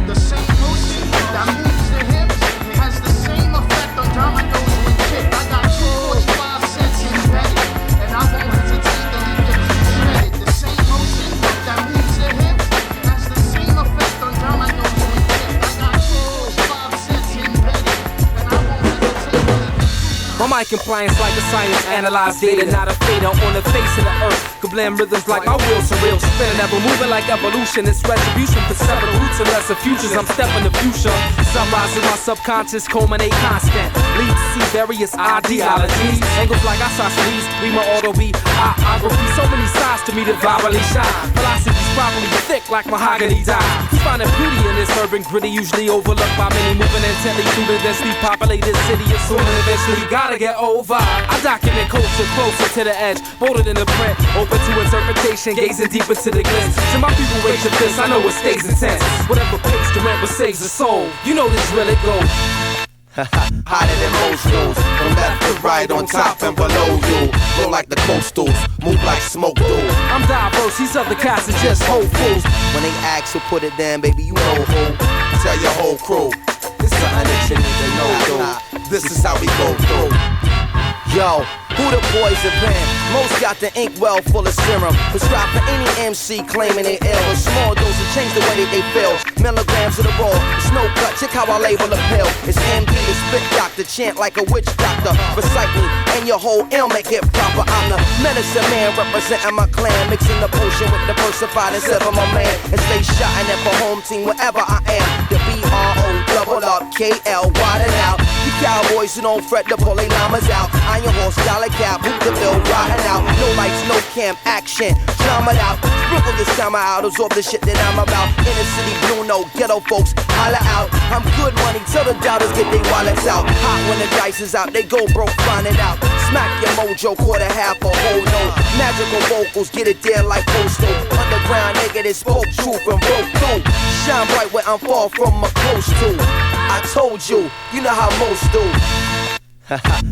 The same motion that moves the hips has the same effect on dominoes when tipped. I got 245 cents embedded, and I won't hesitate to leave your crew shredded. The same motion that moves the hips has the same effect on dominoes when tipped. I got 245 cents embedded, and I won't hesitate to leave your crew shredded. My mic compliance like a science analyzed data, not a fader on the face of the earth. Could blend rhythms like my wheels surreal, spinning ever moving like evolution. It's retribution for separate roots and lesser futures. I'm stepping the future. Sunrise in my subconscious, culminate constant. Lead to see various ideologies. Angles like isosceles, read my auto be biography. So many sides to me that virally shine. Philosophy's probably thick like mahogany dye. You find a beauty in this urban gritty, usually overlooked by many, moving intently through the densely populated city. Assuming eventually gotta get over. I document culture closer to the edge, bolder than the print, open to interpretation, gazing deep into the glint. To my people raise your fists, I know it stays intense. Whatever pays the rent but saves the soul. You know this really goes. Hotter than most news, from left to right, on top and below you. Roll like the coastals, move like smoke do. I'm diverse, these other cats are just whole fools. When they ask who put it down, baby, you know who. Tell your whole crew, it's something that you need to know, dude. This is how we go through. Yo, who the boys have been? Most got the ink well full of serum. Prescribed for any MC claiming they ill. A small dose to change the way that they feel. Milligrams of the raw, it's no cut. Check how I label a pill. It's MD, the spit doctor, chant like a witch doctor. Recite me and your whole ailment get proper. I'm the medicine man representing my clan. Mixing the potion with the versified instead of my man. And stay shotting it for home team wherever I am. The BRO double up KL, widen out. You Cowboys who don't fret to pull they llamas out. Iron horse, dollar cap, hoop the bill, riding out. No lights, no cam, action, drama out. Sprinkle your summer out, absorb the shit that I'm about. Inner city blue, no ghetto folks, holla out. I'm good money, tell the doubters get their wallets out. Hot when the dice is out, they go broke, find it out. Smack your mojo, quarter half a whole note. Magical vocals, get it there like postal. Underground nigga that spoke truth and broke through. Shine bright where I'm far from a close to. I told you, you know how most do.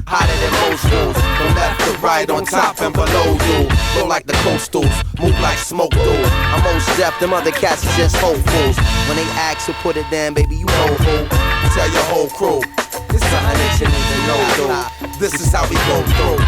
Hotter than most dudes. From left to right, on top and below you. Flow like the coastals, move like smoke do. I'm most deaf, them other cats are just hopefuls. When they ask to put it down, baby, you know who. Tell your whole crew, it's something that you need to know, dude. This is how we go through.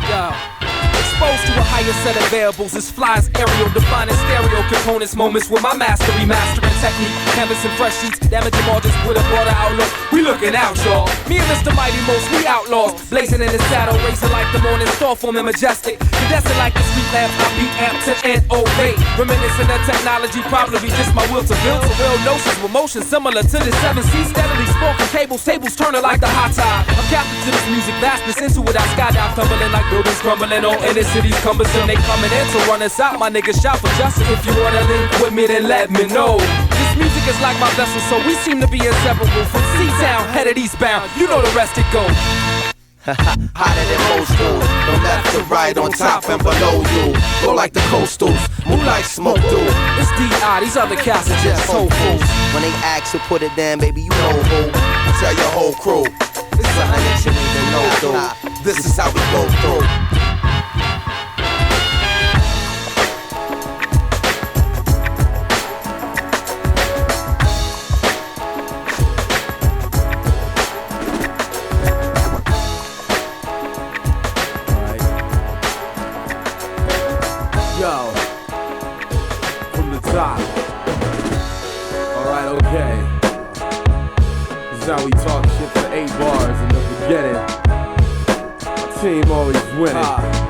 Yeah. Exposed to a higher set of variables as flies aerial, defining stereo components, moments with my mastery, mastering technique, canvas and fresh sheets, damaging margins with a broader outlook. We looking out, y'all. Me and Mr. Mighty Most, we outlaws, blazing in the saddle, racing like the morning star, forming majestic, cadescent like the street lamp. I beat amp to NOV, reminiscent of technology, probably just my will to build. So real notions with motion similar to the 7 Seas, steadily sparking tables turning like the hot tide. I'm captive to this music vastness, into it I skydive, tumbling like buildings crumbling on inner cities cumbersome. They coming in to run us out, my niggas shout for justice. If you wanna link with me, then let me know. This music is like my vessel, so we seem to be inseparable. From C-Town, headed eastbound, you know the rest it goes. Hotter than most dudes. From left to right, on top and below you. Go like the coastals, move like smoke do. It's D.I., these other cats are just hopefuls. When they ask to put it down, baby, you know who. Tell your whole crew, it's something that you need to know, dude. This is how we go through. Yo, from the top. Alright, okay. This is how we talk shit for 8 bars and don't forget it. Our team always winning.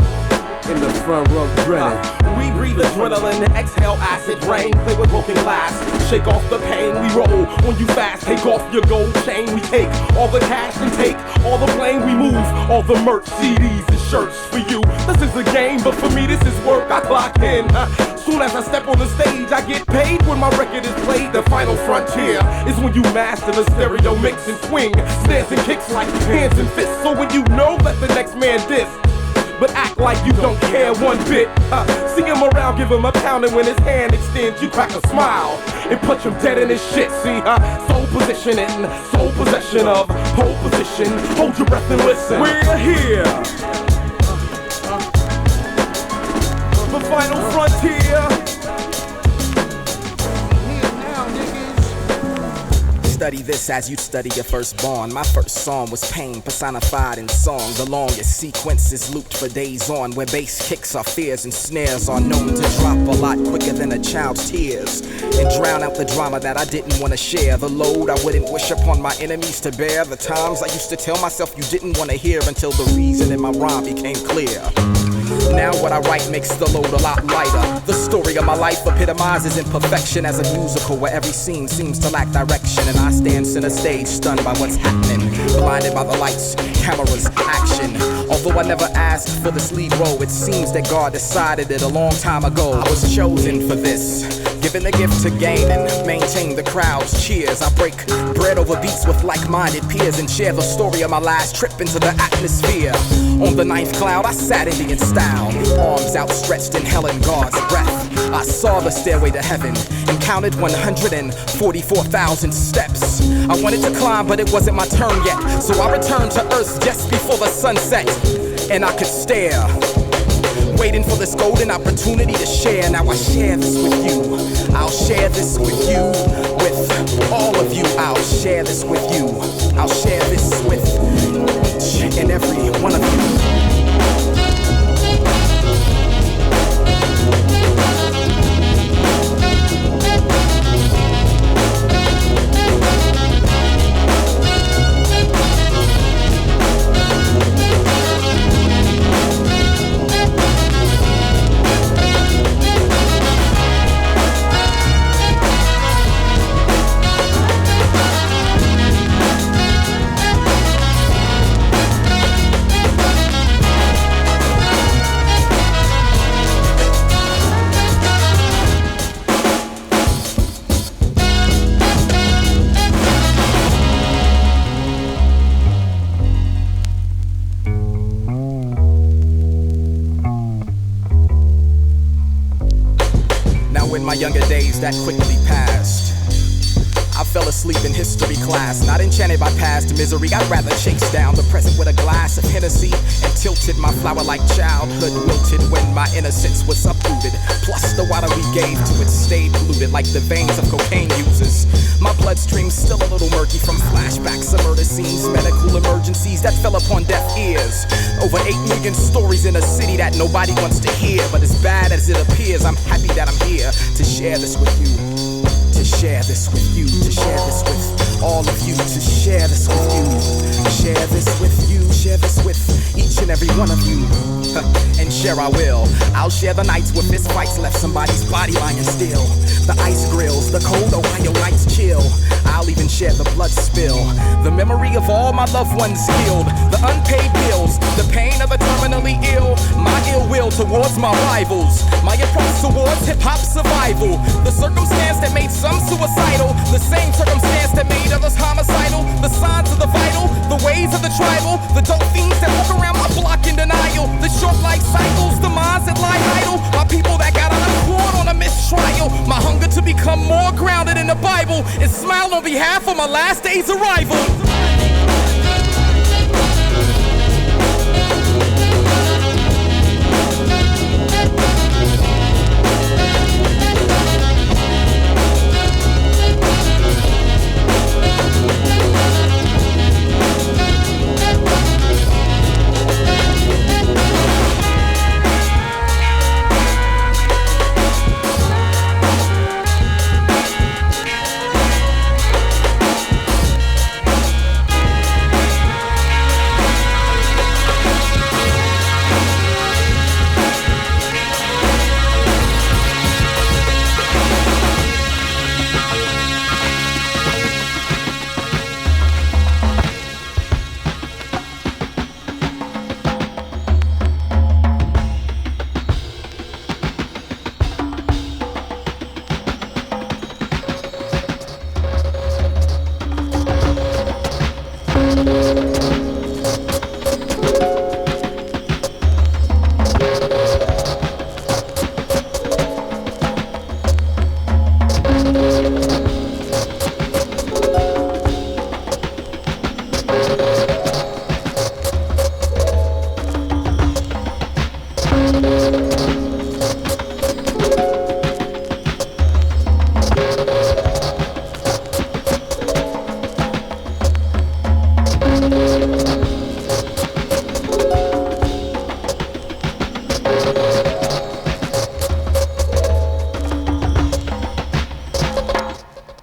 In the front row grinning. We breathe adrenaline, exhale acid rain. Play with broken glass, shake off the pain. We roll when you fast, take off your gold chain. We take all the cash and take all the blame. We move all the merch, CDs and shirts for you. This is a game, but for me this is work. I clock in. Soon as I step on the stage, I get paid when my record is played. The final frontier is when you master the stereo mix and swing. Snares and kicks like hands and fists. So when you know that the next man diss, but act like you don't care one bit. See him around, give him a pound, and when his hand extends, you crack a smile and punch him dead in his shit. See, soul positioning, soul possession of pole position. Hold your breath and listen. We're here. The final frontier. Study this as you'd study your firstborn. My first song was pain personified in song. The longest sequence is looped for days on, where bass kicks our fears and snares are known to drop a lot quicker than a child's tears and drown out the drama that I didn't want to share. The load I wouldn't wish upon my enemies to bear. The times I used to tell myself you didn't want to hear, until the reason in my rhyme became clear. Now what I write makes the load a lot lighter. The story of my life epitomizes imperfection as a musical where every scene seems to lack direction, and I stand center stage stunned by what's happening, blinded by the lights, cameras, action. Although I never asked for this lead role, it seems that God decided it a long time ago. I was chosen for this, given the gift to gain and maintain the crowd's cheers. I break bread over beats with like-minded peers and share the story of my last trip into the atmosphere. On the 9th cloud, I sat Indian style, arms outstretched, inhaling God's breath. I saw the stairway to heaven and counted 144,000 steps. I wanted to climb, but it wasn't my turn yet, so I returned to earth just before the sunset, and I could stare, waiting for this golden opportunity to share. Now I share this with you. I'll share this with you, with all of you. I'll share this with you. I'll share this with each and every one of you. my younger days that quickly passed. I fell asleep in history class, not enchanted by past misery. I'd rather chase down the present with a glass of Hennessy and tilted my flower-like childhood wilted when my innocence was uprooted. Plus the water we gave to it stayed polluted like the veins of cocaine users. My bloodstream's still a little murky from flashbacks of murder scenes, medical emergencies that fell upon deaf ears. Over 8 million stories in a city that nobody wants to hear, but as bad as it appears, I'm happy that I'm here to share this with you. To share this with you, to share this with all of you, to share this with you, share this with you, share this with each and every one of you. And share I will. I'll share the nights where fist fights left somebody's body lying still. The ice grills, the cold Ohio nights chill. I'll even share the blood spill, the memory of all my loved ones killed, the unpaid bills, the pain of the terminally ill, my ill will towards my rivals, my approach towards hip-hop survival, the circumstance that made some suicidal, the same circumstance that made others homicidal, the signs of the vital, the ways of the tribal, the dope fiends that walk around my block in denial, the short life cycles, the minds that lie idle, my people that got out of court on a mistrial, my hunger to become more grounded in the Bible and smile on behalf of my last day's arrival.